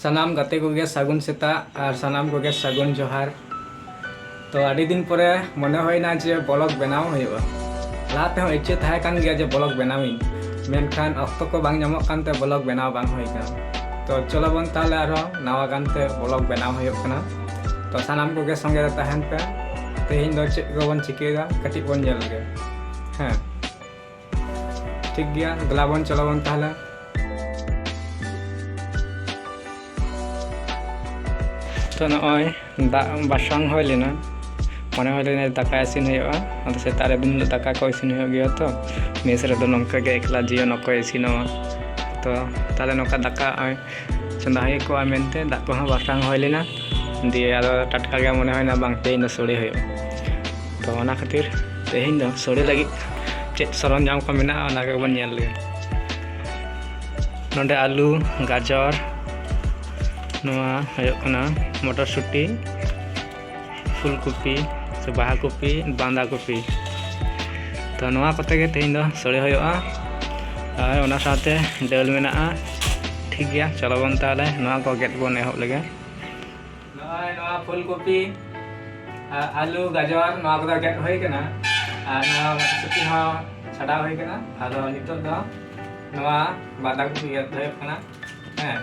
सानाम गाते को गे सागुन सेता और सानाम को गे सागुन जोहार। तो आड़ी दिन परे मने होइना जे ब्लॉग बनाव हुआ। लाते हो इच्छा थाहे कान गया जे ब्लॉग बनाविन, मेनखान अक्तो को बांग नामक कानते ब्लॉग बनाव बांग हुई कान। तो चलो बन ताले आरो नवा गानते ब्लॉग बनाव हुई कना। तो सानाम को गे संगे तहन पे तेहिन दो चेक को बन चिकेगा कटिक बन जेल गे। हाँ ठीक गया गला बन चलो बन ताले। तो नॉय बासंग हो लेना मने हो लेना दाका इसिन हुआ। अद सेतारे दिन दाका को इसिन हो गया। तो मेस रे दो नंका गे एकला जियो नको इसिनवा। तो ताले नका दाका चंदा है को मेनते दा को बासंग हो लेना दिए आदो टटका गे मने होना बांग तेहिन दो सोड़े हो। तो ओना खातिर तेहिन दो सोड़े लगी चेक सरंजाम को मेना ओना के बन नेल ले। नोंडे आलू गाजर मटरशुटी फुलकपी से बाहा कपी बांदा कपी। तो नवा कते गे तेहिन दो सोड़े होयोआ और ओना साथे दाल मेना। ठीक गया चलो बन ताले नवा को गेट बन एहब लगे। नवा फुलकपी आलू गाजर नवा को गेट होय कना और नवा मटरशुटी हो छाड़ा होय कना। आदो नितो दो नवा बांदा कपी गेट होय कना। हां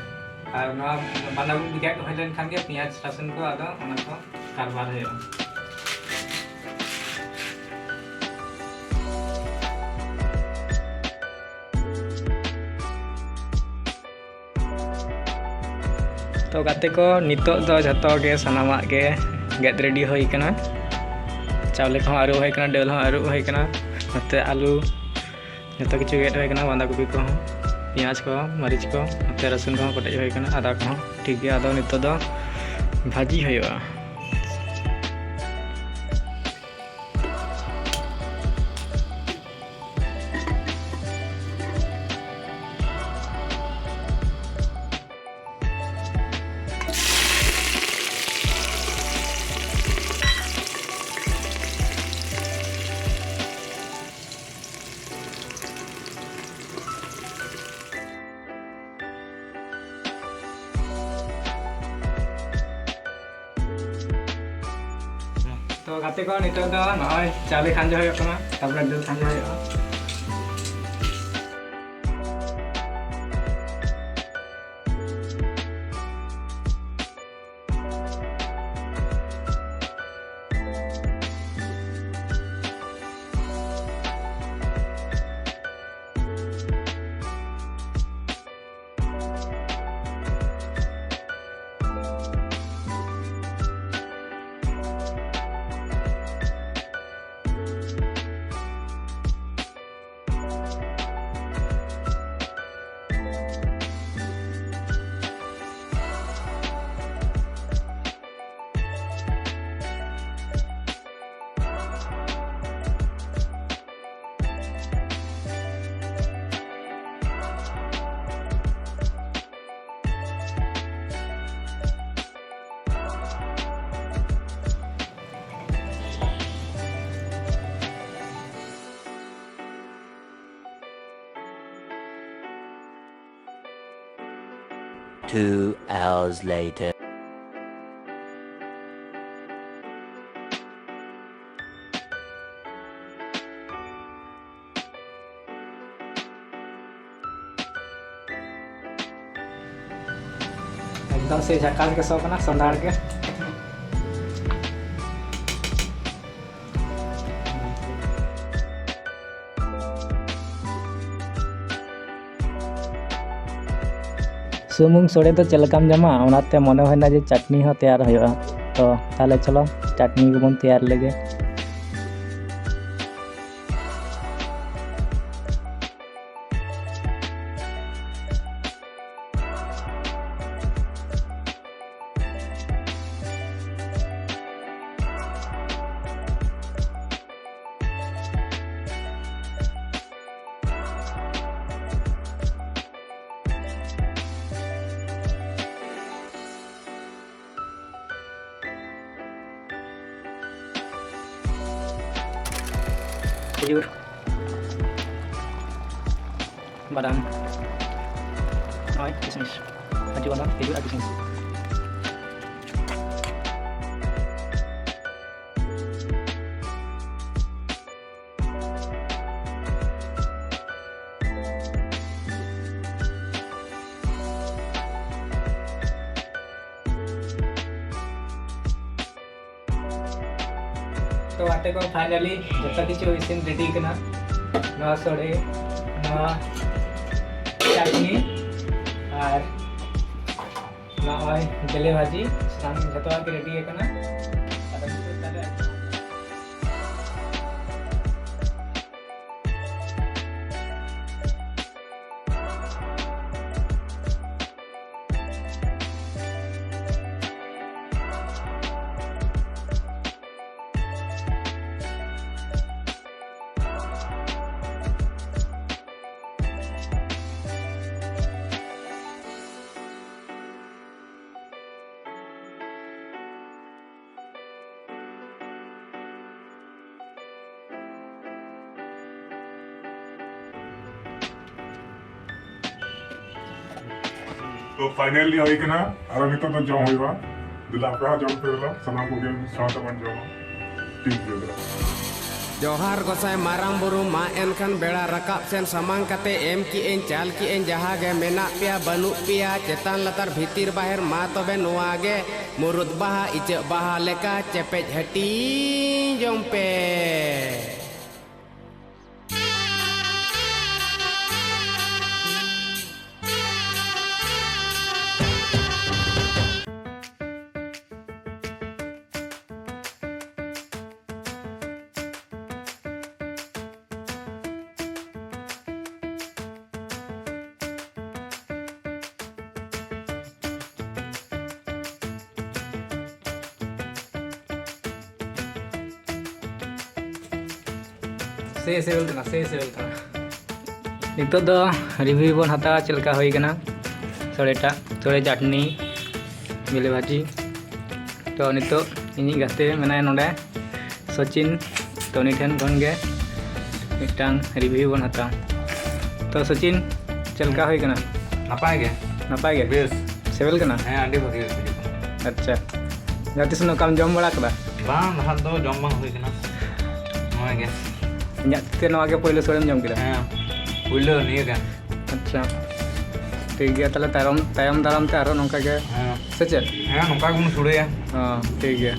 और नवा बांदा कपी गेट होय लेन खान गे पियाज रसुन को आदो ओना को कारबार होयो। तो गाते को नितो दो जतो गे सनामा गे गेट रेडी होई कना। चावले को आरु होई कना दाल हो आरु होई कना। नते आलू जतो किछु गेट होई कना बांदा कपी को पियाज को मरीच को नते रसुन को कटej होई कना आदा को। ठीक गया आदो नितो दो भाजी होयोआ। तो गाते को नितो दो नय चावले खांजो होयो कना तारपरे दाल खांजो होयो। Two hours later. एकदम से झकास के सो कना संधाड़ के। सुमुंग सोड़े तो चलकाम जमा ओनाते मने होना जे चटनी हो तैयार होयोआ। तो ताले चलो चटनी को बन तैयार लगे। खजूर बादाम और किशमिश। ᱦᱤᱡᱩᱜ ᱟᱹᱰᱤ ᱥᱟᱺᱜᱤᱧ तो आटे को फाइनली जता किछु इसिन रेडी कना नवा सोड़े नवा चटनी और नवा बेले भाजी साम जतवा के रेडी कना तो फाइनली होई कना और नितो तो जम होइबा दिला पे जम पे सना को गेम साथ बन जाओ ठीक है जोहार गोसाई मारांग बुरु मा एनखान बेड़ा रकाब सेन सामांग कते एम की एन चाल की एन जहाँ गे मेना पिया बनु पिया चेतान लतार भीतिर बाहर मा तबे नुआ गे मुरुद बाहा इचक बाहा लेका चेपेज हटी जम पे से सेवल तना नितो दो रिव्यू बन हता चलका होई कना सोड़ेटा सोड़े चटनी बेले भाजी तो नितो इनी गाते मेनाय नोडे सचिन तो उनी ठेन खन गे मिटांग रिव्यू बन हता तो सचिन चलका होई कना नापाय गे बेस सेवल कना ᱦᱮᱸ ᱟᱹᱰᱤ ᱵᱷᱟᱜᱮ अच्छा जाते सुनो काम जम बड़ा कदा ᱵᱟᱝ ᱞᱟᱦᱟ ᱫᱚ ᱡᱚᱢ ᱵᱟᱝ ᱦᱩᱭ ᱠᱟᱱᱟ ᱱᱚᱣᱟ ᱜᱮ इᱧᱟᱜ ᱛᱮ ᱱᱚᱣᱟ ᱜᱮ ᱯᱳᱭᱞᱳ ᱥᱚᱲᱮᱢ ᱡᱚᱢ ᱠᱮᱫᱟ ᱦᱮᱸ ᱯᱩᱭᱞᱳ ᱱᱤᱭᱟᱹ ᱜᱮ अच्छा ठीक गया ताले तायम दाराम ते आरो नोंका गे ᱦᱮᱸ से चेद ᱦᱮᱸ ᱱᱚᱝᱠᱟ ᱜᱮᱵᱚᱱ ᱥᱩᱲᱮᱭᱟ हाँ ठीक है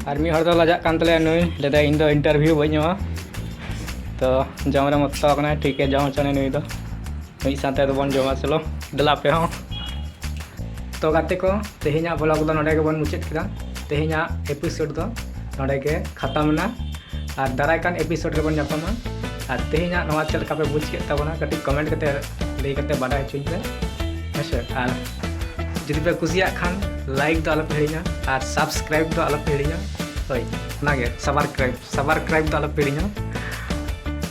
और मी हर दो लजाक कान तले नुई लेदा इन दो इंटरव्यू बई ᱧᱟᱢᱟ तो जम रे मत कना ठीक है जाओ चने नुई दो मई साथे दो बन जमा चलो दला पे हो तो गाते को तेहिना ब्लॉग दो नडे के बन मुचेत किदा तेहिना एपिसोड दो नडे के खत्म ना और दाराय कान एपिसोड रे बन जापामा और तेहिना नवा चल का पे बुझ के तबना कटी कमेंट कते लई कते बाडाय चुई पे अच्छा और जुदी पे कुसिया खान लाइक दो आलो पे हिड़िया और सब्सक्राइब दो आलो पे हिड़िया होय नागे सब्सक्राइब दो आलो पे हिड़िया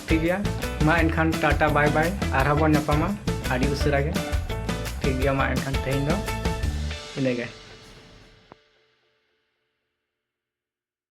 ठीक गया मा एनखान टाटा बाय बाय और हबन नपामा आडी उसरा गे ठीक गया मा एनखान तेहिन दो इनेगे